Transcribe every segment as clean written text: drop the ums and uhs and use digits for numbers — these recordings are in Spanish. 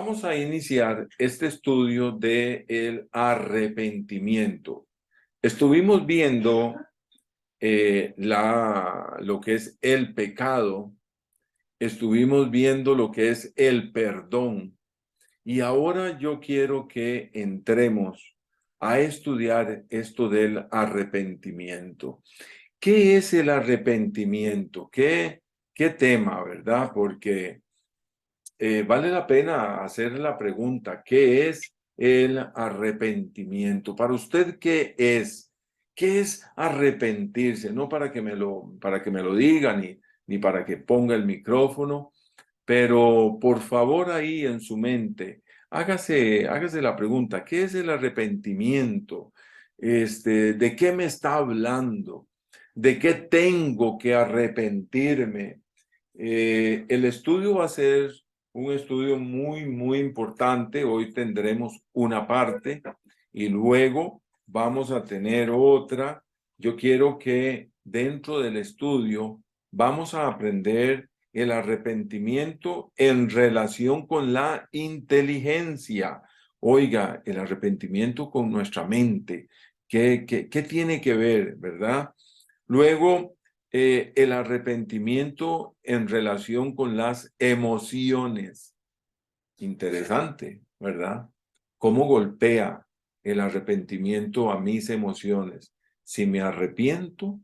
Vamos a iniciar este estudio de el arrepentimiento. Estuvimos viendo lo que es el pecado, estuvimos viendo lo que es el perdón, y ahora yo quiero que entremos a estudiar esto del arrepentimiento. ¿Qué es el arrepentimiento? ¿Qué tema, verdad? Porque vale la pena hacer la pregunta, ¿qué es el arrepentimiento? Para usted, ¿qué es? ¿Qué es arrepentirse? No para que me lo diga, ni para que ponga el micrófono, pero por favor ahí en su mente, hágase la pregunta, ¿qué es el arrepentimiento? ¿De qué me está hablando? ¿De qué tengo que arrepentirme? El estudio va a ser un estudio muy importante. Hoy tendremos una parte y luego vamos a tener otra. Yo quiero que dentro del estudio vamos a aprender el arrepentimiento en relación con la inteligencia. Oiga, el arrepentimiento con nuestra mente. ¿Qué tiene que ver, verdad? Luego, el arrepentimiento en relación con las emociones. Interesante, ¿verdad? ¿Cómo golpea el arrepentimiento a mis emociones? Si me arrepiento,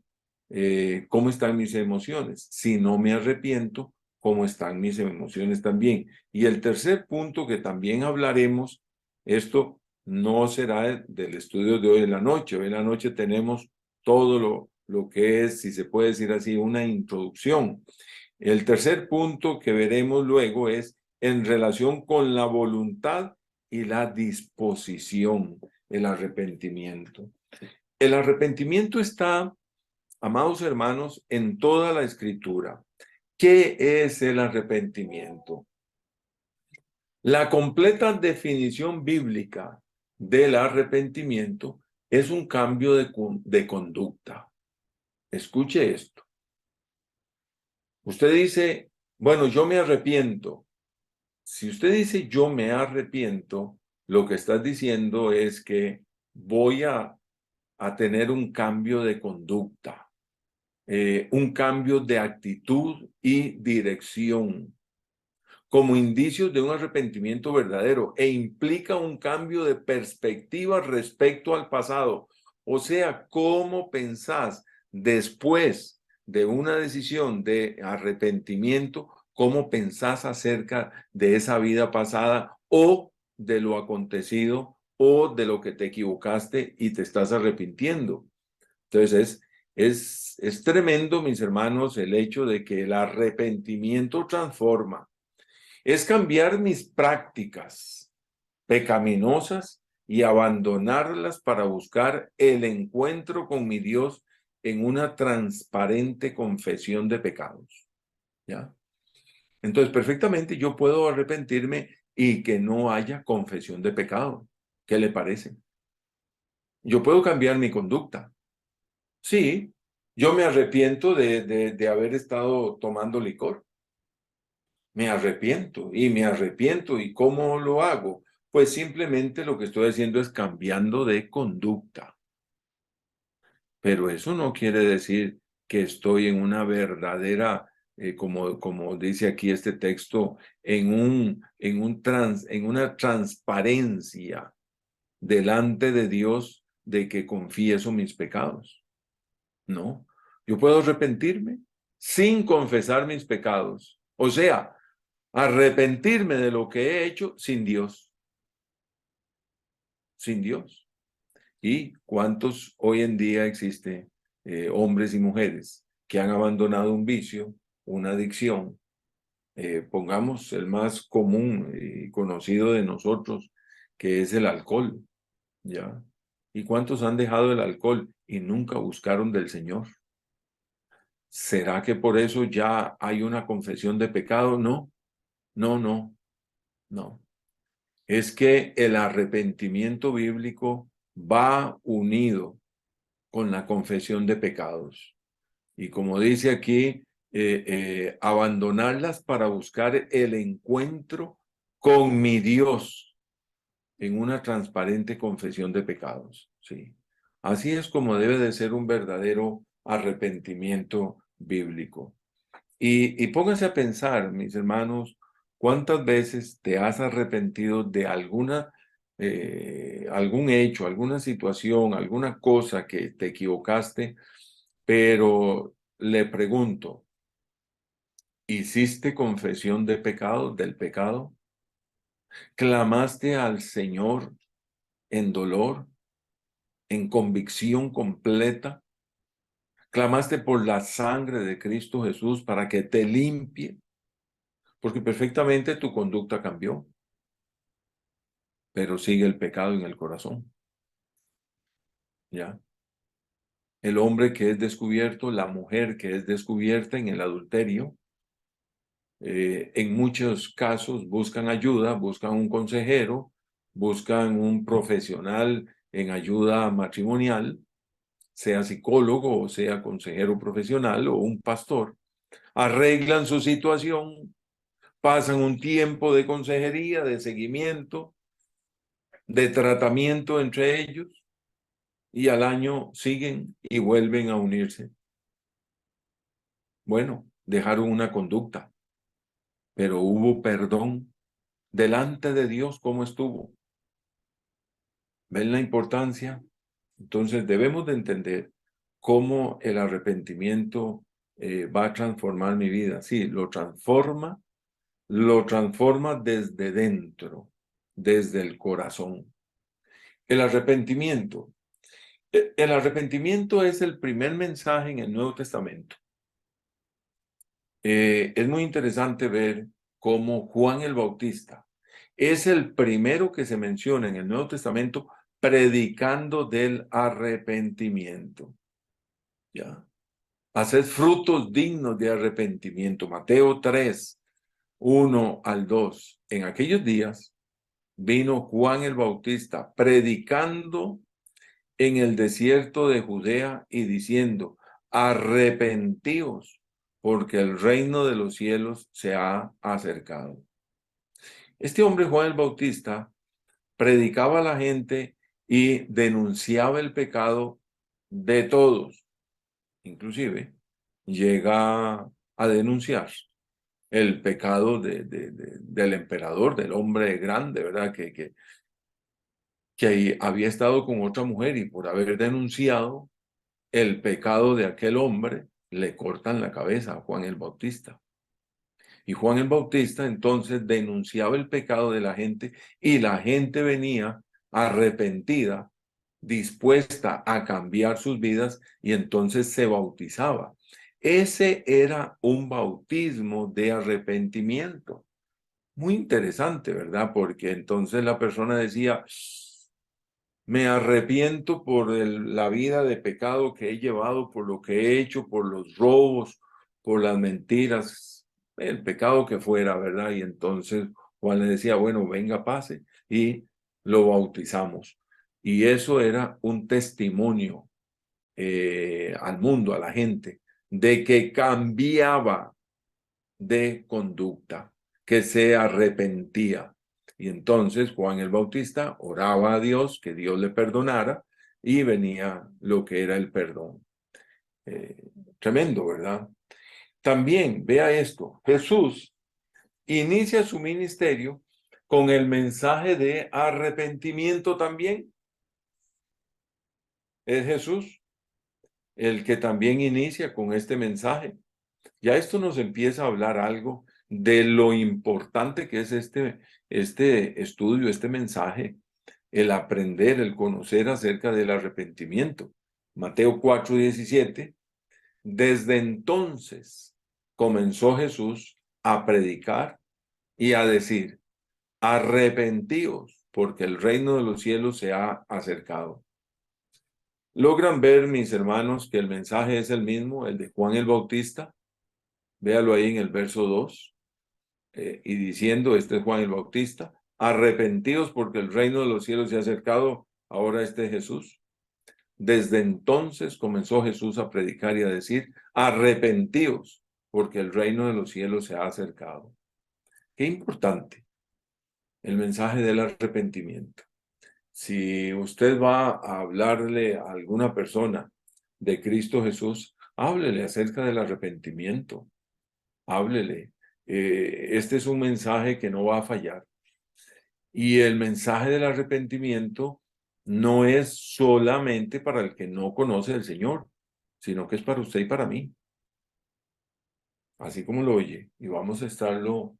¿cómo están mis emociones? Si no me arrepiento, ¿cómo están mis emociones también? Y el tercer punto que también hablaremos, esto no será del estudio de hoy en la noche. Hoy en la noche tenemos todo lo que es, si se puede decir así, una introducción. El tercer punto que veremos luego es en relación con la voluntad y la disposición, el arrepentimiento. El arrepentimiento está, amados hermanos, en toda la escritura. ¿Qué es el arrepentimiento? La completa definición bíblica del arrepentimiento es un cambio de conducta. Escuche esto. Usted dice, bueno, yo me arrepiento. Si usted dice yo me arrepiento, lo que estás diciendo es que voy a tener un cambio de conducta, un cambio de actitud y dirección, como indicios de un arrepentimiento verdadero, e implica un cambio de perspectiva respecto al pasado. O sea, cómo pensás después de una decisión de arrepentimiento, cómo pensás acerca de esa vida pasada o de lo acontecido o de lo que te equivocaste y te estás arrepintiendo. Entonces es tremendo, mis hermanos, el hecho de que el arrepentimiento transforma. Es cambiar mis prácticas pecaminosas y abandonarlas para buscar el encuentro con mi Dios en una transparente confesión de pecados. ¿Ya? Entonces, perfectamente yo puedo arrepentirme y que no haya confesión de pecado. ¿Qué le parece? Yo puedo cambiar mi conducta. Sí, yo me arrepiento de haber estado tomando licor. Me arrepiento y me arrepiento. ¿Y cómo lo hago? Pues simplemente lo que estoy haciendo es cambiando de conducta. Pero eso no quiere decir que estoy en una verdadera, como dice aquí este texto, en una transparencia delante de Dios de que confieso mis pecados. No, yo puedo arrepentirme sin confesar mis pecados. O sea, arrepentirme de lo que he hecho sin Dios. Sin Dios. ¿Y cuántos hoy en día existen hombres y mujeres que han abandonado un vicio, una adicción? Pongamos el más común y conocido de nosotros, que es el alcohol, ¿ya? ¿Y cuántos han dejado el alcohol y nunca buscaron del Señor? ¿Será que por eso ya hay una confesión de pecado? No, no. Es que el arrepentimiento bíblico va unido con la confesión de pecados. Y como dice aquí, abandonarlas para buscar el encuentro con mi Dios en una transparente confesión de pecados. Sí. Así es como debe de ser un verdadero arrepentimiento bíblico. Y pónganse a pensar, mis hermanos, cuántas veces te has arrepentido de algún hecho, alguna situación, alguna cosa que te equivocaste, pero le pregunto, ¿hiciste confesión de pecado, del pecado? ¿Clamaste al Señor en dolor, en convicción completa? ¿Clamaste por la sangre de Cristo Jesús para que te limpie? Porque perfectamente tu conducta cambió, pero sigue el pecado en el corazón. ¿Ya? El hombre que es descubierto, la mujer que es descubierta en el adulterio, en muchos casos buscan ayuda, buscan un consejero, buscan un profesional en ayuda matrimonial, sea psicólogo o sea consejero profesional o un pastor, arreglan su situación, pasan un tiempo de consejería, de seguimiento, de tratamiento entre ellos y al año siguen y vuelven a unirse. Bueno, dejaron una conducta, pero hubo perdón delante de Dios. ¿Cómo estuvo? ¿Ven la importancia? Entonces debemos de entender cómo el arrepentimiento va a transformar mi vida. Sí, lo transforma desde dentro, desde el corazón. El arrepentimiento. El arrepentimiento es el primer mensaje en el Nuevo Testamento. Es muy interesante ver cómo Juan el Bautista es el primero que se menciona en el Nuevo Testamento predicando del arrepentimiento. ¿Ya? Haced frutos dignos de arrepentimiento. Mateo 3, 1 al 2. En aquellos días vino Juan el Bautista predicando en el desierto de Judea y diciendo, arrepentíos, porque el reino de los cielos se ha acercado. Este hombre, Juan el Bautista, predicaba a la gente y denunciaba el pecado de todos. Inclusive llega a denunciar el pecado del emperador, del hombre grande, ¿verdad? Que había estado con otra mujer y por haber denunciado el pecado de aquel hombre, le cortan la cabeza a Juan el Bautista. Y Juan el Bautista entonces denunciaba el pecado de la gente y la gente venía arrepentida, dispuesta a cambiar sus vidas y entonces se bautizaba. Ese era un bautismo de arrepentimiento. Muy interesante, ¿verdad? Porque entonces la persona decía, me arrepiento por la vida de pecado que he llevado, por lo que he hecho, por los robos, por las mentiras, el pecado que fuera, ¿verdad? Y entonces Juan le decía, bueno, venga, pase, y lo bautizamos. Y eso era un testimonio al mundo, a la gente, de que cambiaba de conducta, que se arrepentía. Y entonces Juan el Bautista oraba a Dios que Dios le perdonara y venía lo que era el perdón. Tremendo, ¿verdad? También, vea esto, Jesús inicia su ministerio con el mensaje de arrepentimiento también. Es Jesús el que también inicia con este mensaje. Ya esto nos empieza a hablar algo de lo importante que es este estudio, este mensaje, el aprender, el conocer acerca del arrepentimiento. Mateo 4:17, desde entonces comenzó Jesús a predicar y a decir, arrepentíos, porque el reino de los cielos se ha acercado. ¿Logran ver, mis hermanos, que el mensaje es el mismo, el de Juan el Bautista? Véalo ahí en el verso 2. Y diciendo, este es Juan el Bautista, arrepentidos porque el reino de los cielos se ha acercado, ahora este es Jesús. Desde entonces comenzó Jesús a predicar y a decir, arrepentidos porque el reino de los cielos se ha acercado. Qué importante. el mensaje del arrepentimiento. Si usted va a hablarle a alguna persona de Cristo Jesús, háblele acerca del arrepentimiento. Háblele. Este es un mensaje que no va a fallar. Y el mensaje del arrepentimiento no es solamente para el que no conoce al Señor, sino que es para usted y para mí. Así como lo oye, y vamos a estarlo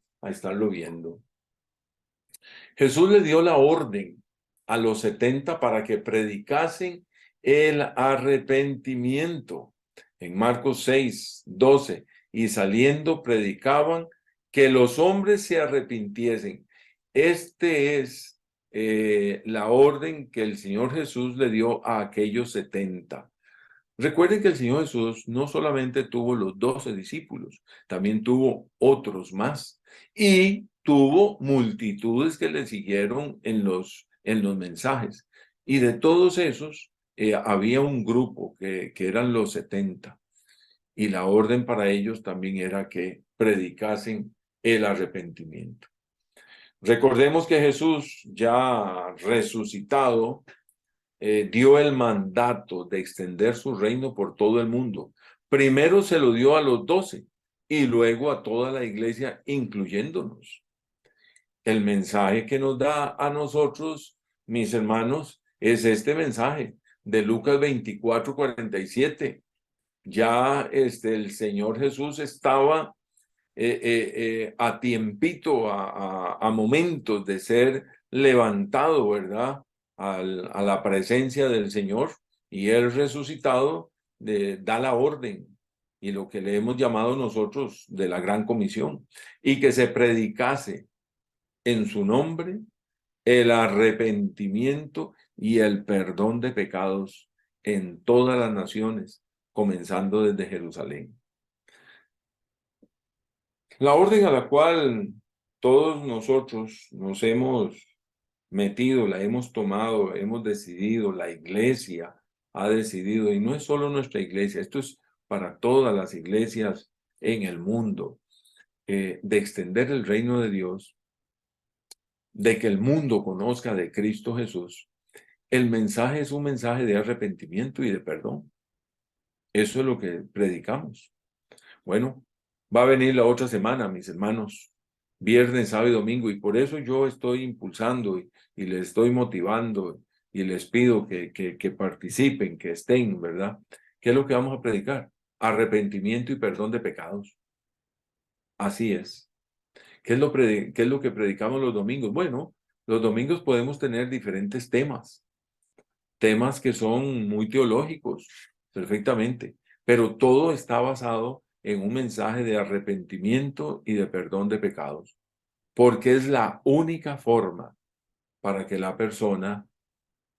viendo. Jesús le dio la orden a los 70 para que predicasen el arrepentimiento. En Marcos 6:12, y saliendo predicaban que los hombres se arrepintiesen. Este es la orden que el Señor Jesús le dio a aquellos 70. Recuerden que el Señor Jesús no solamente tuvo los 12 discípulos, también tuvo otros más y tuvo multitudes que le siguieron en los mensajes. Y de todos esos había un grupo que eran los 70 y la orden para ellos también era que predicasen el arrepentimiento. Recordemos que Jesús, ya resucitado, dio el mandato de extender su reino por todo el mundo. Primero se lo dio a los 12 y luego a toda la iglesia, incluyéndonos. El mensaje que nos da a nosotros, mis hermanos, es este mensaje de Lucas 24:47. Ya el Señor Jesús estaba a tiempito, a momentos de ser levantado, ¿verdad? A la presencia del Señor, y Él resucitado da la orden y lo que le hemos llamado nosotros de la gran comisión, y que se predicase en su nombre el arrepentimiento y el perdón de pecados en todas las naciones, comenzando desde Jerusalén. La orden a la cual todos nosotros nos hemos metido, la hemos tomado, hemos decidido, la iglesia ha decidido, y no es solo nuestra iglesia, esto es para todas las iglesias en el mundo, de extender el reino de Dios, de que el mundo conozca de Cristo Jesús. El mensaje es un mensaje de arrepentimiento y de perdón. Eso es lo que predicamos. Bueno, va a venir la otra semana, mis hermanos, viernes, sábado y domingo, y por eso yo estoy impulsando y les estoy motivando y les pido que participen, que estén, ¿verdad? ¿Qué es lo que vamos a predicar? Arrepentimiento y perdón de pecados. Así es. ¿Qué es lo que predicamos los domingos? Bueno, los domingos podemos tener diferentes temas que son muy teológicos, perfectamente, pero todo está basado en un mensaje de arrepentimiento y de perdón de pecados, porque es la única forma para que la persona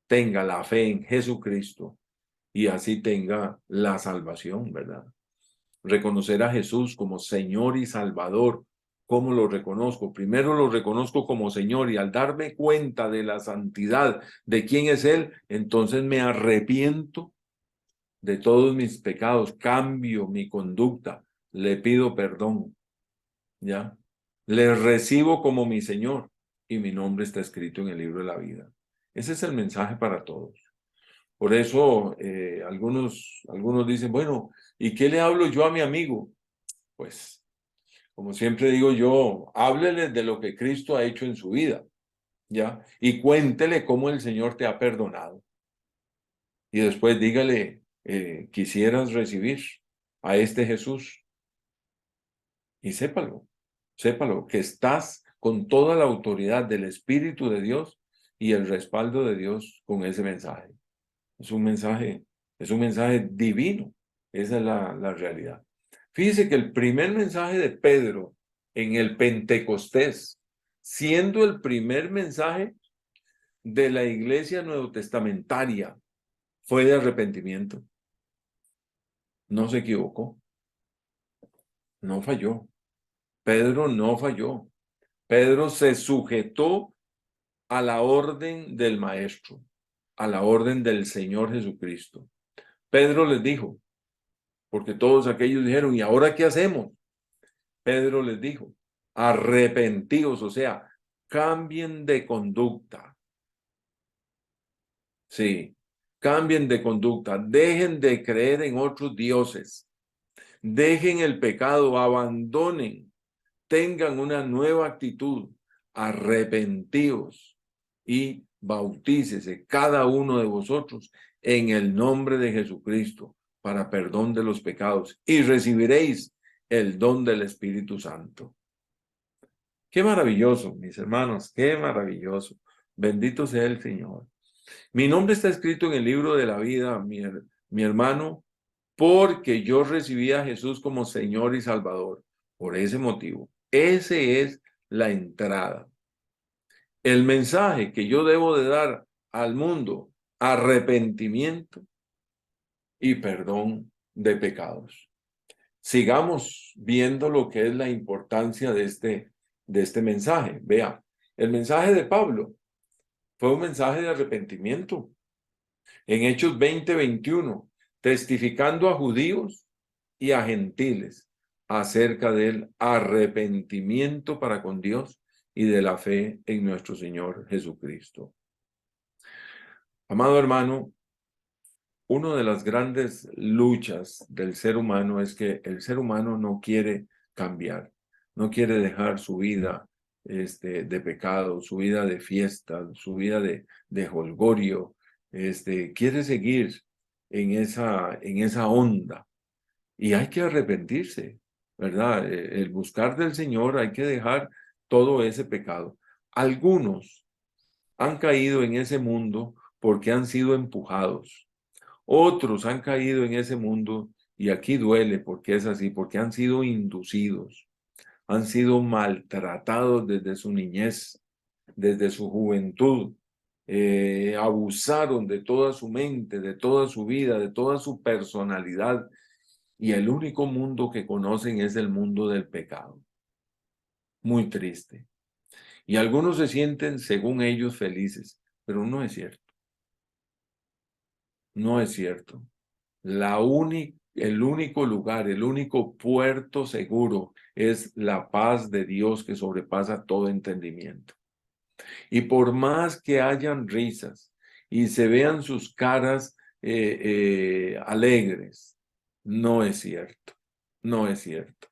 tenga la fe en Jesucristo y así tenga la salvación, ¿verdad? Reconocer a Jesús como Señor y Salvador. ¿Cómo lo reconozco? Primero lo reconozco como Señor, y al darme cuenta de la santidad de quién es Él, entonces me arrepiento de todos mis pecados, cambio mi conducta, le pido perdón, ¿ya? Le recibo como mi Señor y mi nombre está escrito en el libro de la vida. Ese es el mensaje para todos. Por eso algunos dicen, bueno, ¿y qué le hablo yo a mi amigo? Pues, como siempre digo yo, háblele de lo que Cristo ha hecho en su vida, ¿ya? Y cuéntele cómo el Señor te ha perdonado. Y después dígale, quisieras recibir a este Jesús. Y sépalo, que estás con toda la autoridad del Espíritu de Dios y el respaldo de Dios con ese mensaje. Es un mensaje divino. Esa es la realidad. Fíjese que el primer mensaje de Pedro en el Pentecostés, siendo el primer mensaje de la iglesia neotestamentaria, fue de arrepentimiento. No se equivocó. No falló. Pedro no falló. Pedro se sujetó a la orden del Maestro, a la orden del Señor Jesucristo. Pedro les dijo, porque todos aquellos dijeron, ¿y ahora qué hacemos? Pedro les dijo, arrepentíos, o sea, cambien de conducta. Sí, cambien de conducta, dejen de creer en otros dioses, dejen el pecado, abandonen, tengan una nueva actitud, arrepentíos y bautícese cada uno de vosotros en el nombre de Jesucristo para perdón de los pecados y recibiréis el don del Espíritu Santo. Qué maravilloso, mis hermanos, qué maravilloso. Bendito sea el Señor. Mi nombre está escrito en el libro de la vida, mi hermano, porque yo recibí a Jesús como Señor y Salvador. Por ese motivo, ese es la entrada. El mensaje que yo debo de dar al mundo, arrepentimiento y perdón de pecados. Sigamos viendo lo que es la importancia de este mensaje. Vea, el mensaje de Pablo fue un mensaje de arrepentimiento. En Hechos 20:21, testificando a judíos y a gentiles acerca del arrepentimiento para con Dios y de la fe en nuestro Señor Jesucristo. Amado hermano, una de las grandes luchas del ser humano es que el ser humano no quiere cambiar, no quiere dejar su vida de pecado, su vida de fiesta, su vida de jolgorio, quiere seguir en esa onda y hay que arrepentirse, ¿verdad? El buscar del Señor hay que dejar todo ese pecado. Algunos han caído en ese mundo porque han sido empujados. Otros han caído en ese mundo y aquí duele porque es así, porque han sido inducidos, han sido maltratados desde su niñez, desde su juventud, abusaron de toda su mente, de toda su vida, de toda su personalidad y el único mundo que conocen es el mundo del pecado. Muy triste. Y algunos se sienten, según ellos, felices, pero no es cierto. No es cierto. El único lugar, el único puerto seguro es la paz de Dios que sobrepasa todo entendimiento. Y por más que hayan risas y se vean sus caras alegres, no es cierto, no es cierto.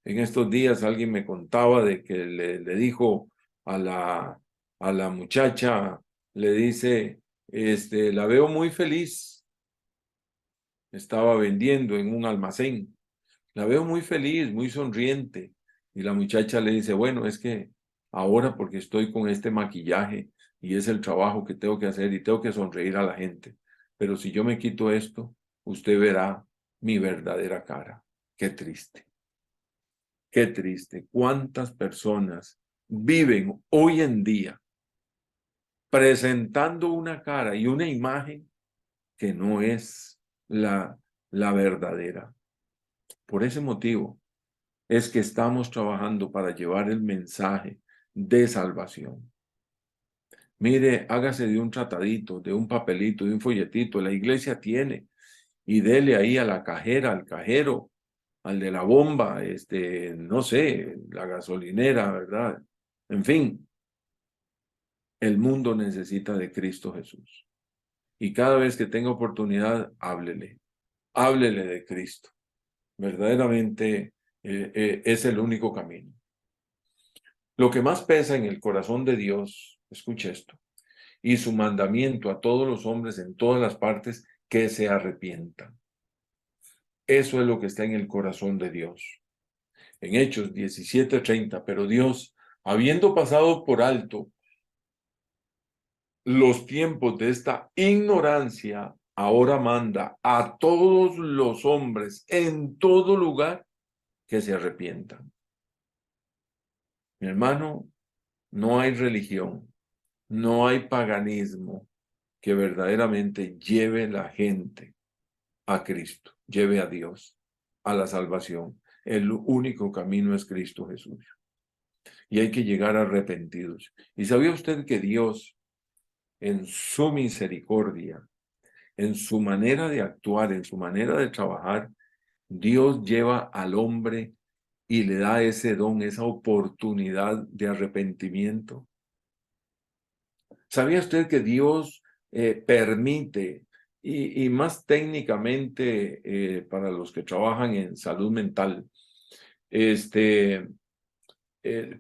En estos días alguien me contaba de que le dijo a la muchacha, le dice, la veo muy feliz. Estaba vendiendo en un almacén. La veo muy feliz, muy sonriente. Y la muchacha le dice, bueno, es que ahora porque estoy con este maquillaje y es el trabajo que tengo que hacer y tengo que sonreír a la gente. Pero si yo me quito esto, usted verá mi verdadera cara. Qué triste. Qué triste. ¿Cuántas personas viven hoy en día presentando una cara y una imagen que no es la verdadera? Por ese motivo es que estamos trabajando para llevar el mensaje de salvación. Mire, hágase de un tratadito, de un papelito, de un folletito. La iglesia tiene y dele ahí a la cajera, al cajero, al de la bomba, no sé, la gasolinera, ¿verdad? En fin, el mundo necesita de Cristo Jesús. Y cada vez que tenga oportunidad, háblele de Cristo. Verdaderamente es el único camino. Lo que más pesa en el corazón de Dios, escuche esto, y su mandamiento a todos los hombres en todas las partes que se arrepientan. Eso es lo que está en el corazón de Dios. En Hechos 17:30, pero Dios, habiendo pasado por alto los tiempos de esta ignorancia, ahora manda a todos los hombres en todo lugar que se arrepientan. Mi hermano, no hay religión, no hay paganismo que verdaderamente lleve la gente a Cristo, lleve a Dios, a la salvación. El único camino es Cristo Jesús. Y hay que llegar arrepentidos. ¿Y sabía usted que Dios, en su misericordia, en su manera de actuar, en su manera de trabajar, Dios lleva al hombre y le da ese don, esa oportunidad de arrepentimiento. ¿Sabía usted que Dios permite, y más técnicamente para los que trabajan en salud mental,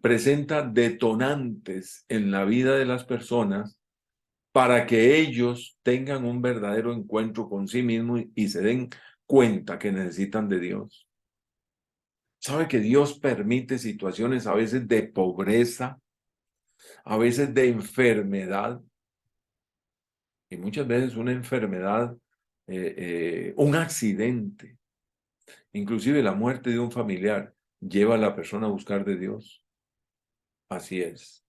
presenta detonantes en la vida de las personas para que ellos tengan un verdadero encuentro con sí mismos y se den cuenta que necesitan de Dios? ¿Sabe que Dios permite situaciones a veces de pobreza, a veces de enfermedad, y muchas veces una enfermedad, un accidente, inclusive la muerte de un familiar, lleva a la persona a buscar de Dios? Así es.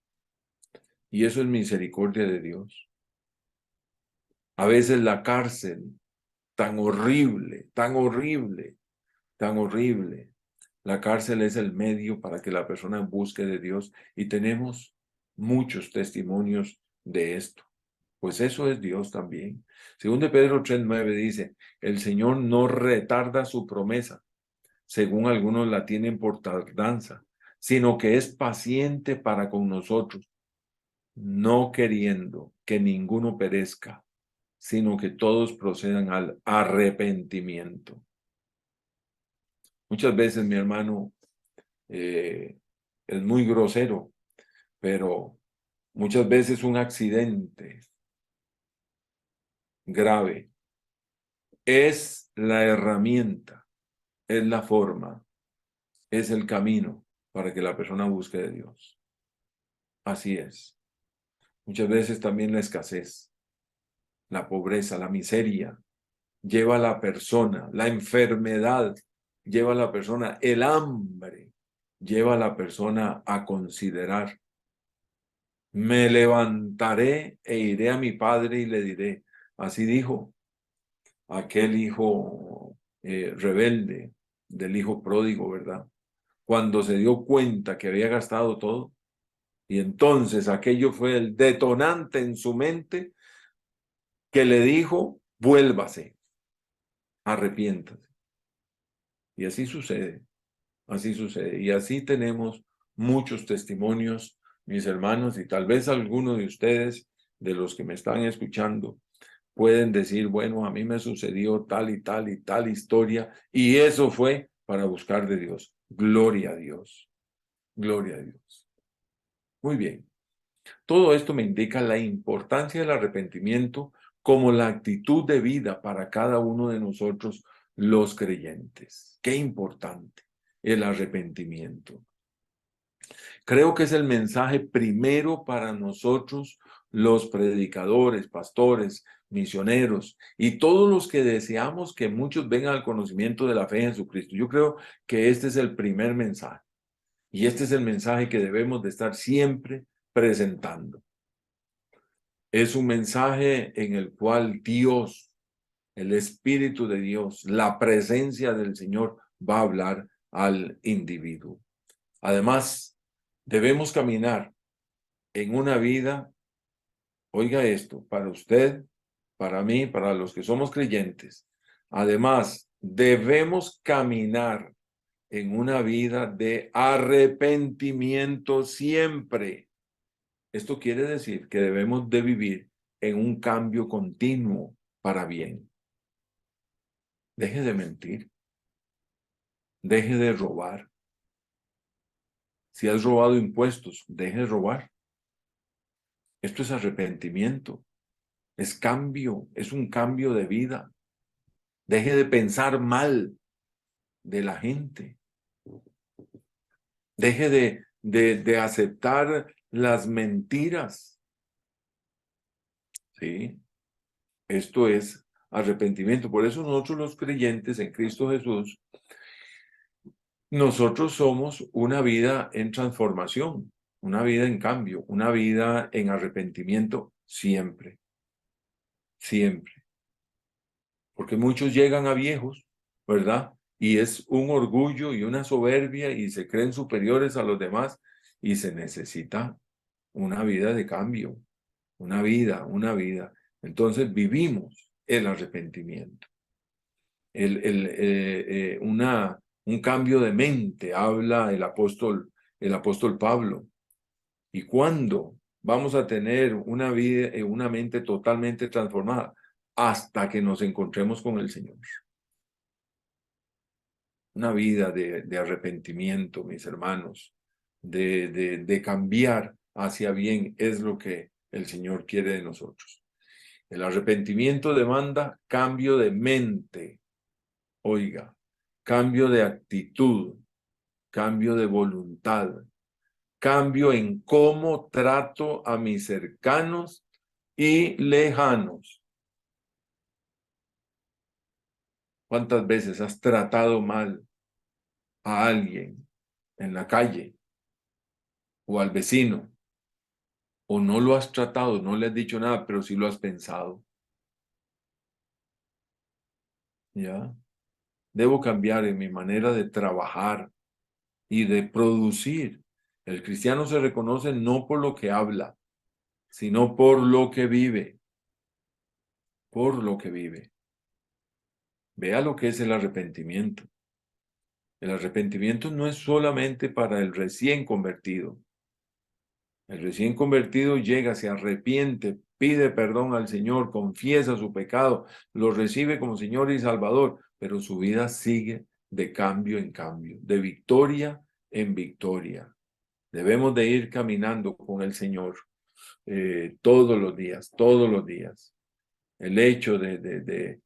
Y eso es misericordia de Dios. A veces la cárcel, tan horrible, tan horrible, tan horrible. La cárcel es el medio para que la persona busque de Dios, y tenemos muchos testimonios de esto. Pues eso es Dios también. Según de Pedro 3:9 dice, el Señor no retarda su promesa, según algunos la tienen por tardanza, sino que es paciente para con nosotros, no queriendo que ninguno perezca, sino que todos procedan al arrepentimiento. Muchas veces, mi hermano, es muy grosero, pero muchas veces un accidente grave es la herramienta, es la forma, es el camino para que la persona busque de Dios. Así es. Muchas veces también la escasez, la pobreza, la miseria lleva a la persona, la enfermedad lleva a la persona, el hambre lleva a la persona a considerar: me levantaré e iré a mi padre y le diré. Así dijo aquel hijo rebelde del hijo pródigo, ¿verdad? Cuando se dio cuenta que había gastado todo, y entonces aquello fue el detonante en su mente que le dijo: vuélvase, arrepiéntase. Y así sucede, así sucede. Y así tenemos muchos testimonios, mis hermanos, y tal vez alguno de ustedes, de los que me están escuchando, pueden decir: bueno, a mí me sucedió tal y tal y tal historia, y eso fue para buscar de Dios. Gloria a Dios, gloria a Dios. Muy bien. Todo esto me indica la importancia del arrepentimiento como la actitud de vida para cada uno de nosotros, los creyentes. Qué importante el arrepentimiento. Creo que es el mensaje primero para nosotros, los predicadores, pastores, misioneros y todos los que deseamos que muchos vengan al conocimiento de la fe en Jesucristo. Yo creo que este es el primer mensaje, y este es el mensaje que debemos de estar siempre presentando. Es un mensaje en el cual Dios, el Espíritu de Dios, la presencia del Señor va a hablar al individuo. Además, debemos caminar en una vida, oiga esto, para usted, para mí, para los que somos creyentes. Además, debemos caminar en una vida de arrepentimiento siempre. Esto quiere decir que debemos de vivir en un cambio continuo para bien. Deje de mentir. Deje de robar. Si has robado impuestos, deje de robar. Esto es arrepentimiento. Es cambio, es un cambio de vida. Deje de pensar mal de la gente. Deje de aceptar las mentiras. ¿Sí? Esto es arrepentimiento. Por eso nosotros los creyentes en Cristo Jesús, nosotros somos una vida en transformación, una vida en cambio, una vida en arrepentimiento siempre, siempre. Porque muchos llegan a viejos, ¿verdad? Y es un orgullo y una soberbia y se creen superiores a los demás, y se necesita una vida de cambio, una vida, una vida. Entonces vivimos el arrepentimiento. Un cambio de mente, habla el apóstol Pablo. ¿Y cuándo vamos a tener una vida, una mente totalmente transformada? Hasta que nos encontremos con el Señor. Una vida de arrepentimiento, mis hermanos, de cambiar hacia bien es lo que el Señor quiere de nosotros. El arrepentimiento demanda cambio de mente, oiga, cambio de actitud, cambio de voluntad, cambio en cómo trato a mis cercanos y lejanos. ¿Cuántas veces has tratado mal a alguien en la calle o al vecino? O no lo has tratado, no le has dicho nada, pero sí lo has pensado. ¿Ya? Debo cambiar en mi manera de trabajar y de producir. El cristiano se reconoce no por lo que habla, sino por lo que vive. Por lo que vive. Vea lo que es el arrepentimiento. El arrepentimiento no es solamente para el recién convertido. El recién convertido llega, se arrepiente, pide perdón al Señor, confiesa su pecado, lo recibe como Señor y Salvador, pero su vida sigue de cambio en cambio, de victoria en victoria. Debemos de ir caminando con el Señor todos los días, todos los días. El hecho de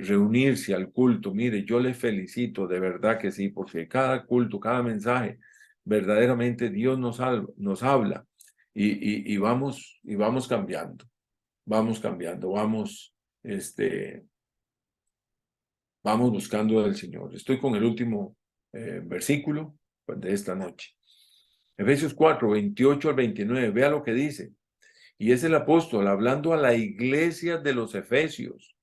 reunirse al culto, mire, yo le felicito, de verdad que sí, porque cada culto, cada mensaje, verdaderamente Dios nos habla y vamos cambiando, este, vamos buscando al Señor. Estoy con el último versículo de esta noche. Efesios 4, 28 al 29, vea lo que dice. Y es el apóstol hablando a la iglesia de los Efesios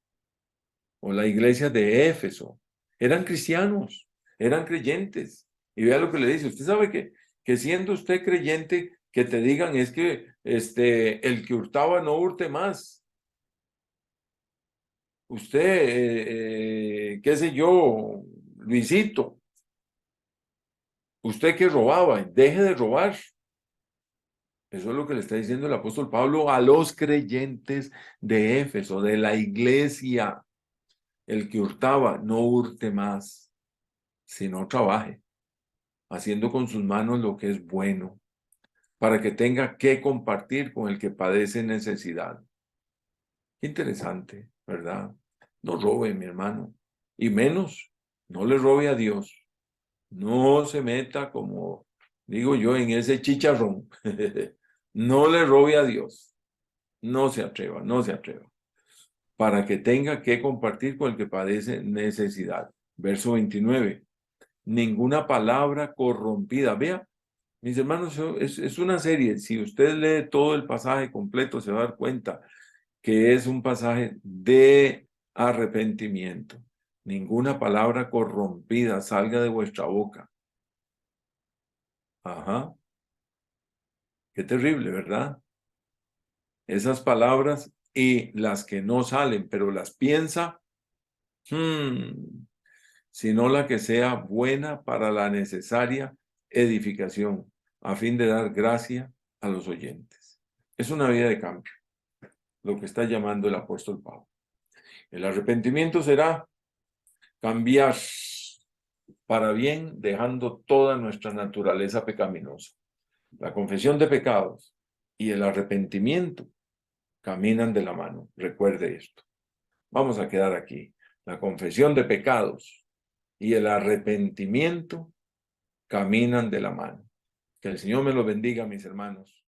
o la iglesia de Éfeso. Eran cristianos, eran creyentes. Y vea lo que le dice. Usted sabe que siendo usted creyente, que te digan es que el que hurtaba no hurte más. Usted, qué sé yo, Luisito, usted que robaba, deje de robar. Eso es lo que le está diciendo el apóstol Pablo a los creyentes de Éfeso, de la iglesia. El que hurtaba, no hurte más, sino trabaje, haciendo con sus manos lo que es bueno, para que tenga que compartir con el que padece necesidad. Qué interesante, ¿verdad? No robe, mi hermano, y menos, no le robe a Dios. No se meta, como digo yo, en ese chicharrón. No le robe a Dios. No se atreva, no se atreva. Para que tenga que compartir con el que padece necesidad. Verso 29. Ninguna palabra corrompida. Vea, mis hermanos, es una serie. Si usted lee todo el pasaje completo, se va a dar cuenta que es un pasaje de arrepentimiento. Ninguna palabra corrompida salga de vuestra boca. Ajá. Qué terrible, ¿verdad? Esas palabras y las que no salen, pero las piensa, sino la que sea buena para la necesaria edificación, a fin de dar gracia a los oyentes. Es una vida de cambio, lo que está llamando el apóstol Pablo. El arrepentimiento será cambiar para bien, dejando toda nuestra naturaleza pecaminosa. La confesión de pecados y el arrepentimiento caminan de la mano. Recuerde esto. Vamos a quedar aquí. La confesión de pecados y el arrepentimiento caminan de la mano. Que el Señor me lo bendiga, mis hermanos.